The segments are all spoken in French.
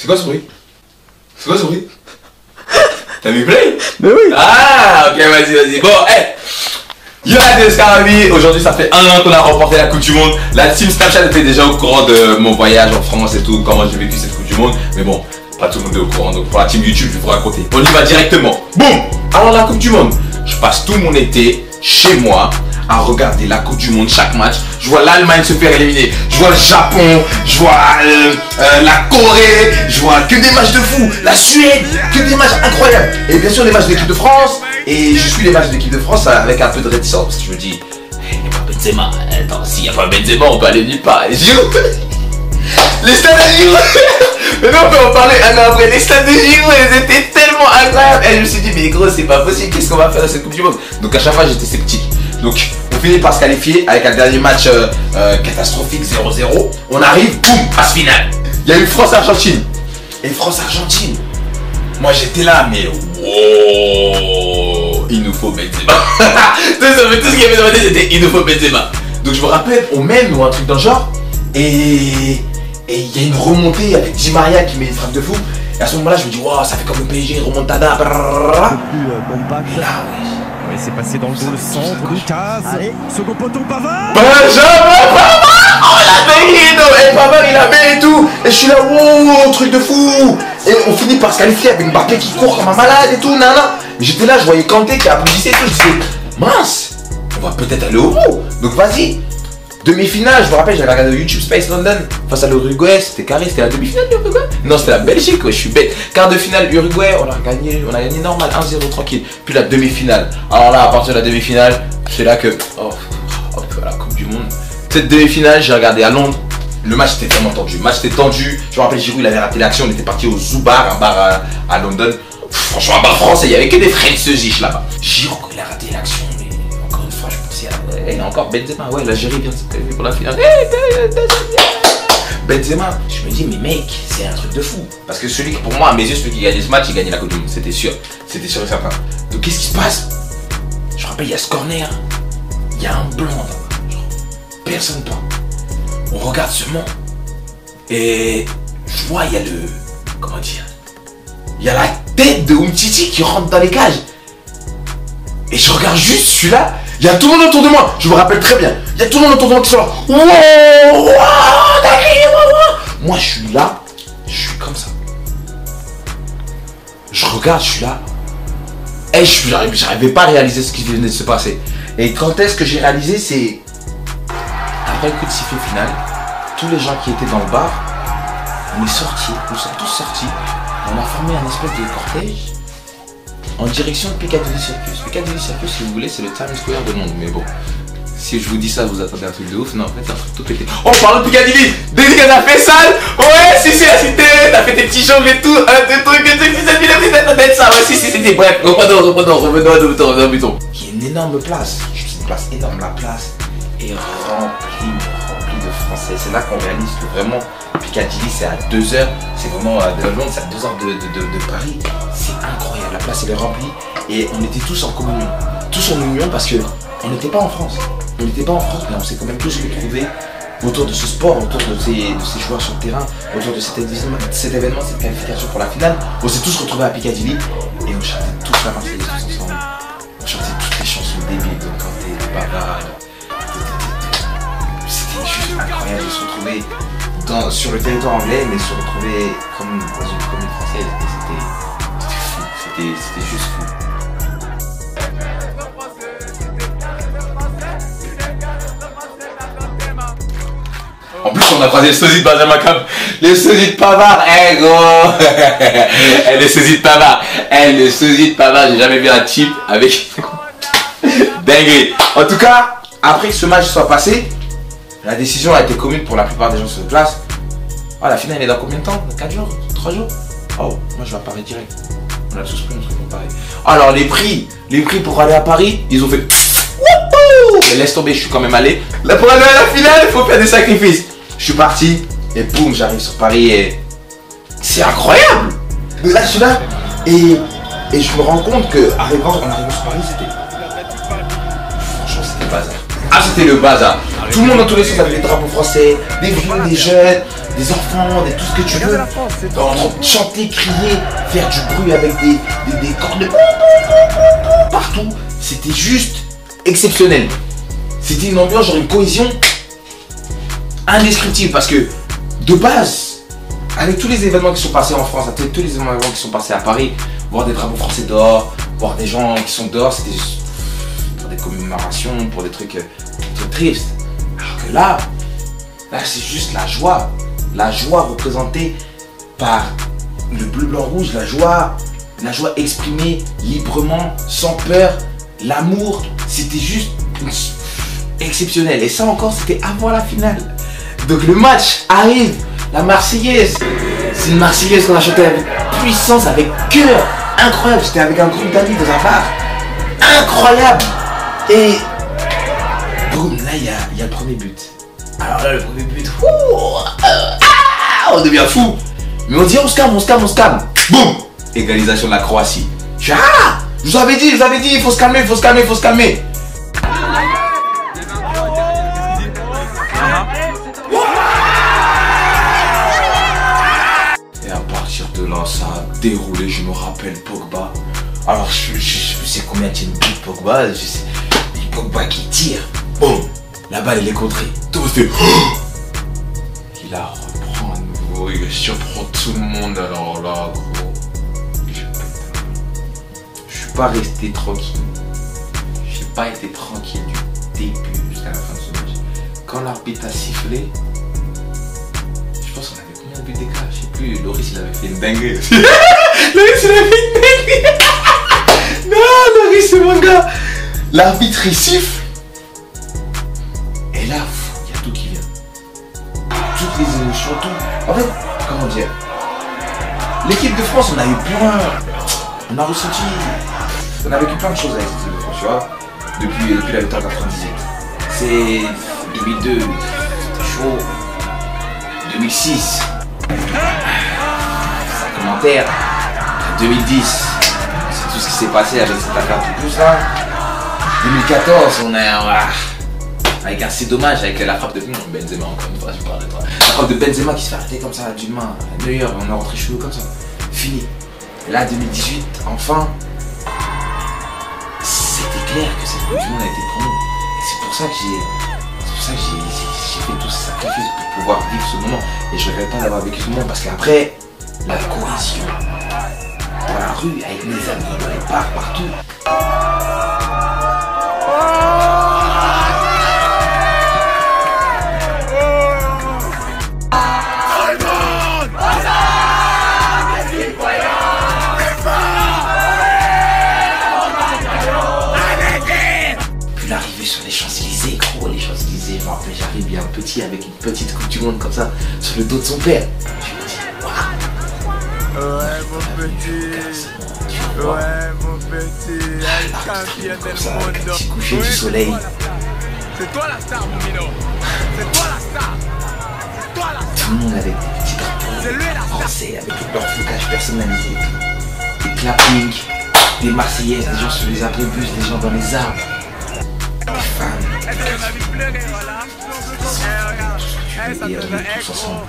C'est quoi ce bruit? C'est quoi ce bruit? T'as mis play? Mais oui. Ah, ok, vas-y. Bon, hey, Yoann Scarabi, aujourd'hui ça fait 1 an qu'on a remporté la Coupe du Monde. La team Snapchat était déjà au courant de mon voyage en France et tout, comment j'ai vécu cette Coupe du Monde. Mais bon, pas tout le monde est au courant, donc pour la team YouTube, je vais vous raconter. On y va directement. Boum. Alors la Coupe du Monde, je passe tout mon été chez moi à regarder la Coupe du Monde, chaque match. Je vois l'Allemagne se faire éliminer, je vois le Japon, je vois la Corée, je vois que des matchs de fou, la Suède, que des matchs incroyables. Et bien sûr les matchs de l'équipe de France. Et je suis les matchs de l'équipe de France avec un peu de réticence parce que je me dis, il n'y a pas Benzema. Attends, s'il n'y a pas Benzema, on peut aller nulle part. Et Giroud, les stades de Giroud. Mais non, on peut en parler un an après. Les stades de Giroud, elles étaient tellement incroyables. Et je me suis dit, mais gros, c'est pas possible, qu'est-ce qu'on va faire dans cette Coupe du Monde? Donc à chaque fois, j'étais sceptique. Donc on finit par se qualifier avec un dernier match catastrophique 0-0. On arrive, boum, phase finale. Il y a eu France-Argentine. Et France-Argentine, moi j'étais là, mais wow, il nous faut Benzema. Tout ce qui avait dans ma tête c'était il nous faut Benzema. Donc je me rappelle, on mène ou un truc dans le genre. Et il y a une remontée avec Di Maria qui met une frappe de fou. Et à ce moment-là, je me dis, wow, ça fait comme le PSG, remontada. Compact. Là, oui. Ouais, c'est passé dans le centre. Lucas. Allez, second poteau Pavard. Benjamin Pavard. Oh la dinguerie. Et Pavard il la met et tout. Et je suis là, wow, truc de fou. Et on finit par se qualifier avec Mbappé qui court comme un malade et tout, nana. Mais j'étais là, je voyais Kanté qui applaudissait et tout. Je disais, mince, on va peut-être aller au bout. Donc vas-y. Demi-finale, je me rappelle, j'avais regardé YouTube Space London face à l'Uruguay, c'était carré, c'était la demi-finale l'Uruguay. Non, c'était la Belgique, ouais, je suis bête. Quart de finale Uruguay, on a gagné normal, 1-0 tranquille. Puis la demi-finale. Alors là, à partir de la demi-finale, c'est là que, la Coupe du Monde. Cette demi-finale, j'ai regardé à Londres. Le match était vraiment tendu. Le match était tendu. Je me rappelle, Giroud, il avait raté l'action. On était parti au Zoo Bar, un bar à London. Franchement, un bar français, il y avait que des Françaises là-bas. Giroud, il a raté l'action. Encore une fois, je pensais à. Et encore Benzema, ouais, l'Algérie vient de se qualifier pour la finale. Benzema, je me dis, mais mec, c'est un truc de fou. Parce que celui qui, pour moi, à mes yeux, celui qui gagnait ce match, il gagnait la Coupe du Monde. C'était sûr. C'était sûr et certain. Donc, qu'est-ce qui se passe? Je me rappelle, il y a ce corner. Il y a un blanc là-bas. Genre, personne pas. On regarde seulement. Et je vois, il y a le. Comment dire? Il y a la tête de Umtiti qui rentre dans les cages. Et je regarde juste celui-là. Il y a tout le monde autour de moi. Je me rappelle très bien. Il y a tout le monde autour de moi qui sont là. Wow, moi, je suis là. Je suis comme ça. Je regarde, je suis là. Et j'arrivais pas à réaliser ce qui venait de se passer. Et quand est-ce que j'ai réalisé? C'est après le coup de sifflet final. Tous les gens qui étaient dans le bar, on est sortis. Nous sommes tous sortis. On a formé un espèce de cortège en direction de Piccadilly Circus. Piccadilly Circus, si vous voulez, c'est le Times Square de Londres. Mais bon, si je vous dis ça, vous attendez un truc de ouf. Non, en fait, c'est un truc tout pété. Oh, parle de Piccadilly. Dédicace à Faisal. Ouais, si, la cité. T'as fait tes petits jambes et tout. Des trucs que tu fais, il a pris ta tête, ça. Ouais, si, c'était. Bref, revenons à nos boutons. Il y a une énorme place. Juste une place énorme. La place est remplie de Français. C'est là qu'on réalise que vraiment Piccadilly, c'est à 2 heures. C'est vraiment de Londres, c'est à 2 heures de Paris. C'est incroyable. La place, elle est remplie. Et on était tous en communion. Tous en union parce que on n'était pas en France. On n'était pas en France, mais on s'est quand même tous retrouvés autour de ce sport, autour de ces joueurs sur le terrain, autour de cet événement, cette qualification pour la finale. On s'est tous retrouvés à Piccadilly et on chantait tous la Marseillaise tous ensemble. On chantait toutes les chansons débiles de Kanté, de Pavard. C'était juste incroyable de se retrouver sur le territoire anglais, mais se retrouver comme dans une commune française. C'était fou, c'était juste fou. En plus, on a croisé le sosie de Benjamin Cap, le sosie de Pavard, gros. Le sosie de Pavard, le sosie de Pavard, j'ai jamais vu un type avec dingue. En tout cas, après que ce match soit passé, la décision a été commune pour la plupart des gens sur place. Ah, la finale est dans combien de temps? 4 jours? 3 jours? Oh, moi je vais à Paris direct. On a tous pris notre truc pour Paris. Alors les prix pour aller à Paris, ils ont fait. Mais laisse tomber, je suis quand même allé. Là pour aller à la finale, il faut faire des sacrifices. Je suis parti et boum, j'arrive sur Paris et c'est incroyable. Là je suis là et je me rends compte que en arrivant sur Paris, c'était. Franchement, c'était le bazar. Ah, c'était le bazar. Tout le monde dans tous les sens avait des drapeaux français, des vieux, des jeunes, des enfants, tout ce que tu veux, en train de chanter, crier, faire du bruit avec des cordes de partout. C'était juste exceptionnel. C'était une ambiance, genre une cohésion indescriptible parce que de base, avec tous les événements qui sont passés en France, avec tous les événements qui sont passés à Paris, voir des drapeaux français dehors, voir des gens qui sont dehors, c'était juste pour des commémorations, pour des trucs tristes. Alors que là c'est juste la joie représentée par le bleu, blanc, rouge, la joie exprimée librement, sans peur, l'amour, c'était juste exceptionnel. Et ça encore, c'était avant la finale. Donc le match arrive, la Marseillaise, c'est une Marseillaise qu'on a chantée avec puissance, avec cœur, incroyable. J'étais avec un groupe d'amis dans un bar, incroyable. Et boum, là il y a le premier but. Alors là le premier but, on devient fou. Mais on dit on se calme. Boum, égalisation de la Croatie. Je dis je vous avais dit, il faut se calmer. Et à partir de là, ça a déroulé, je me rappelle Pogba. Alors je sais combien tient une but Pogba, Pogba qui tire, boum, la balle elle est contrée. Tout fait. Il la reprend à nouveau, il surprend tout le monde, alors là gros. Je suis pas resté tranquille. J'ai pas été tranquille du début jusqu'à la fin de ce match. Quand l'arbitre a sifflé, je pense qu'on avait combien de buts d'écart, je sais plus. Loris il avait fait une dinguerie. Non, Loris c'est mon gars. L'arbitre il siffle. Et là, il y a tout qui vient. Toutes les émotions, tout. En fait, comment dire, l'équipe de France, on a eu plein. On a ressenti. On a vécu plein de choses avec cette équipe de France, tu vois. Depuis la victoire 98. C'est 2002, chaud. 2006, ça commentaire. 2010, c'est tout ce qui s'est passé avec cette affaire tout plus là. 2014, on a avec un c'est dommage avec la frappe de Benzema, encore une fois, je parle de toi. La frappe de Benzema qui se fait arrêter comme ça d'une main, meilleur, on est rentré chez nous comme ça. Fini. Et là 2018, enfin, c'était clair que cette Coupe du Monde a été pour nous. Et c'est pour ça que j'ai fait tous ces sacrifices pour pouvoir vivre ce moment. Et je regrette pas d'avoir vécu ce moment parce qu'après, la cohésion dans la rue, avec mes amis, dans les bars, partout. Puis l'arrivée sur les Champs-Élysées, gros, les Champs-Élysées, je me rappelle, j'arrive bien petit avec une petite Coupe du Monde comme ça, sur le dos de son père. Je me dis, waouh! Ouais, mon petit, champion comme ça, avec un petit coucher du soleil. C'est toi la star, mon minot. C'est toi la star. C'est toi la star. Tout le monde avec des petits drapeaux français, avec leur flocage personnalisé. Des clappings, des Marseillaises, des gens sur les abribus, des gens dans les arbres. Des femmes. Et on est tous ensemble.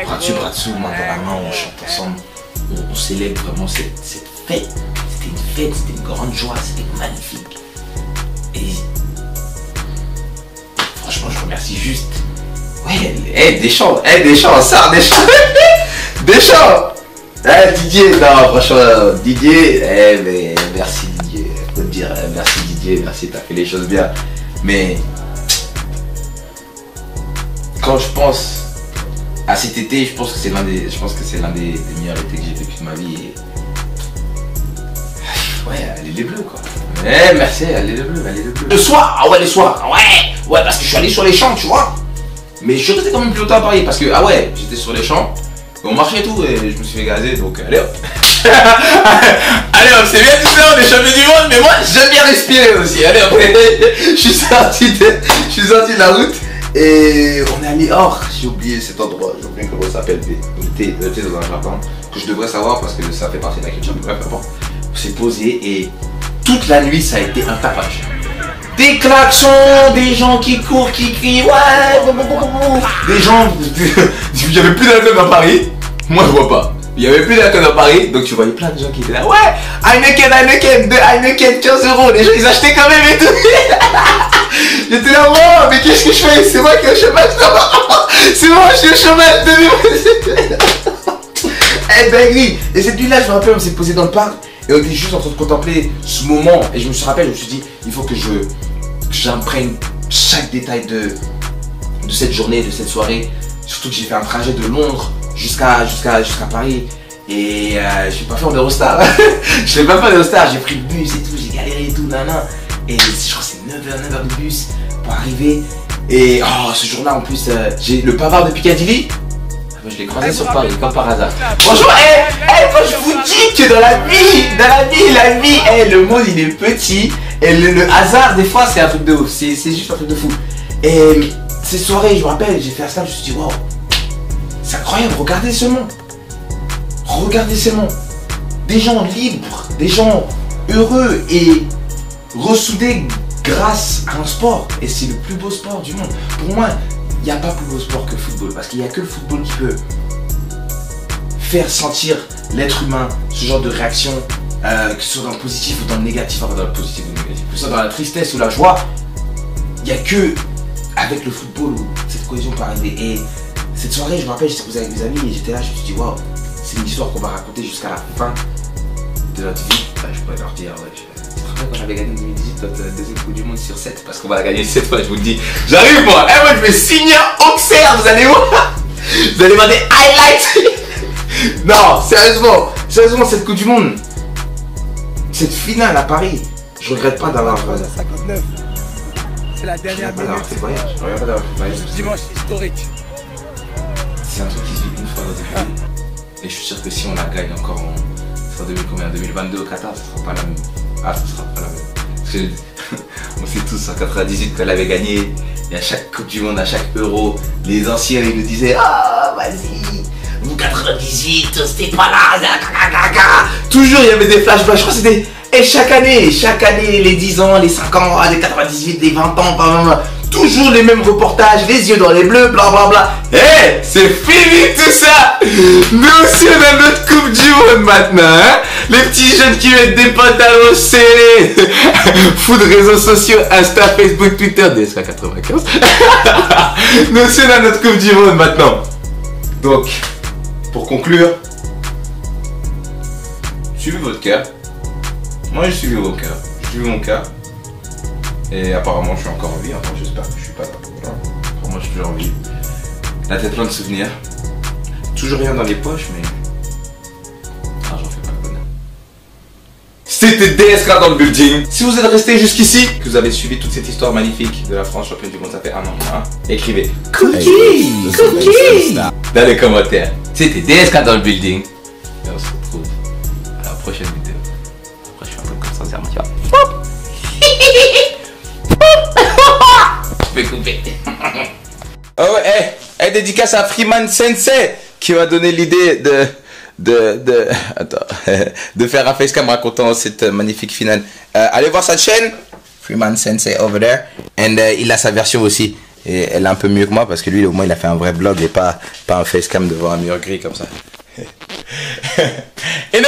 Bras dessous, main dans la main, on chante ensemble. On célèbre vraiment cette fête. C'était une fête, c'était une grande joie, c'était magnifique. Et franchement, je remercie juste. Ouais, Deschamps, ça, Deschamps. Didier, non, franchement, Didier, mais merci Didier. Faut te dire, merci Didier, merci, t'as fait les choses bien. Mais quand je pense à cet été, je pense que c'est l'un des meilleurs étés que j'ai vécu de ma vie. Et ouais, allez les bleus quoi. Merci, allez les bleus. Le soir, le soir, ouais, parce que je suis allé sur les champs, tu vois. Mais je suis resté quand même plus longtemps à Paris parce que, j'étais sur les champs, on marchait et tout, et je me suis fait gazer, donc allez hop. Allez hop, c'est bien tout ça, on est champion du monde, mais moi j'aime bien respirer aussi, allez hop. Je suis sorti de la route. Et on est allé j'ai oublié cet endroit, j'ai oublié comment ça s'appelle. On était dans un jardin que je devrais savoir parce que ça fait partie de la culture, mais bref, on s'est posé et toute la nuit ça a été un tapage. Des klaxons, des gens qui courent, qui crient, ouais, des gens, il n'y avait plus d'alcool dans Paris, moi je vois pas, il n'y avait plus d'alcool dans Paris, donc tu voyais plein de gens qui étaient là, ouais, Heineken, de Heineken, 15 €, les gens ils achetaient quand même et tout. J'étais là, oh, mais qu'est-ce que je fais? C'est moi qui ai le chômage, c'est moi qui ai le chômage de Eh ben oui. Et cette nuit-là, je me rappelle, on s'est posé dans le parc et on était juste en train de contempler ce moment. Et je me suis rappelé, je me suis dit, il faut que j'imprègne chaque détail de cette journée, de cette soirée. Surtout que j'ai fait un trajet de Londres jusqu'à Paris. Et je l'ai pas fait en Eurostar. Je l'ai pas fait en Eurostar, j'ai pris le bus et tout, j'ai galéré et tout, nanana. Et je crois que c'est 9h de bus pour arriver. Et oh, ce jour-là en plus, j'ai le pavard de Piccadilly. Je l'ai croisé sur Paris, comme par hasard. Franchement, quand je vous dis que dans la vie, le monde il est petit. Et le hasard, des fois, c'est un truc de ouf. C'est juste un truc de fou. Et ces soirées, je me rappelle, j'ai fait un snap, je me suis dit, waouh, c'est incroyable, regardez ce monde. Regardez ce monde. Des gens libres, des gens heureux et ressoudés grâce à un sport. Et c'est le plus beau sport du monde. Pour moi, il n'y a pas plus beau sport que le football, parce qu'il n'y a que le football qui peut faire sentir l'être humain ce genre de réaction, que ce soit dans le positif ou dans le négatif, enfin dans le positif ou le négatif, que ce soit dans la tristesse ou la joie, il n'y a que avec le football où cette cohésion peut arriver. Et cette soirée, je me rappelle, j'étais posé avec mes amis et j'étais là, je me suis dit, waouh, c'est une histoire qu'on va raconter jusqu'à la fin de notre vie. Je pourrais leur dire, quand j'avais gagné en 2018 notre deuxième Coupe du Monde sur 7, parce qu'on va la gagner 7 fois, je vous le dis. J'arrive moi, moi je vais signer en Auxerre, vous allez voir. Vous allez voir des highlights. Non, sérieusement, cette Coupe du Monde, cette finale à Paris, je regrette pas d'avoir 59. C'est la dernière minute. fait le voyage. Je regrette pas d'avoir fait le voyage. Dimanche historique. C'est un truc qui se vit une fois dans une vie. Et je suis sûr que si on la gagne encore en 2022 au Qatar, ce sera pas la même. Ah, ce sera pas la même. Parce que on sait tous en 98 qu'elle avait gagné. Et à chaque Coupe du Monde, à chaque Euro, les anciens ils nous disaient, ah vas-y, vous 98, c'était pas là. Toujours il y avait des flashbacks. Je crois que c'était. Et chaque année, les 10 ans, les 5 ans, les 98, les 20 ans, blablabla. Toujours les mêmes reportages, les yeux dans les bleus, blablabla. C'est fini tout ça. Nous aussi on a notre Coupe du Monde maintenant, hein. Les petits jeunes qui mettent des pantalons serrés. Fous de réseaux sociaux, Insta, Facebook, Twitter, DSK95. Nous aussi on a notre Coupe du Monde maintenant. Donc, pour conclure, suivez votre cœur. Moi j'ai suivi mon cœur. J'ai suivi mon cœur. Et apparemment je suis encore en vie, enfin j'espère que je suis pas là. Voilà. Apparemment je suis toujours en vie. La tête plein de souvenirs. Toujours rien dans les poches, mais. Ah, j'en fais pas le bonheur. C'était DSK dans le building. Si vous êtes resté jusqu'ici, que vous avez suivi toute cette histoire magnifique de la France championne du monde, ça fait un an, hein, écrivez Cookie dans les commentaires. C'était DSK dans le building. Et on se retrouve à la prochaine vidéo. Après je suis un peu comme ça, sincèrement, tu vois. Je vais couper. Oh ouais, dédicace à Freeman Sensei qui m'a donné l'idée de faire un facecam racontant cette magnifique finale. Allez voir sa chaîne, Freeman Sensei over there. And il a sa version aussi. Et elle est un peu mieux que moi parce que lui au moins il a fait un vrai vlog et pas un facecam devant un mur gris comme ça. Et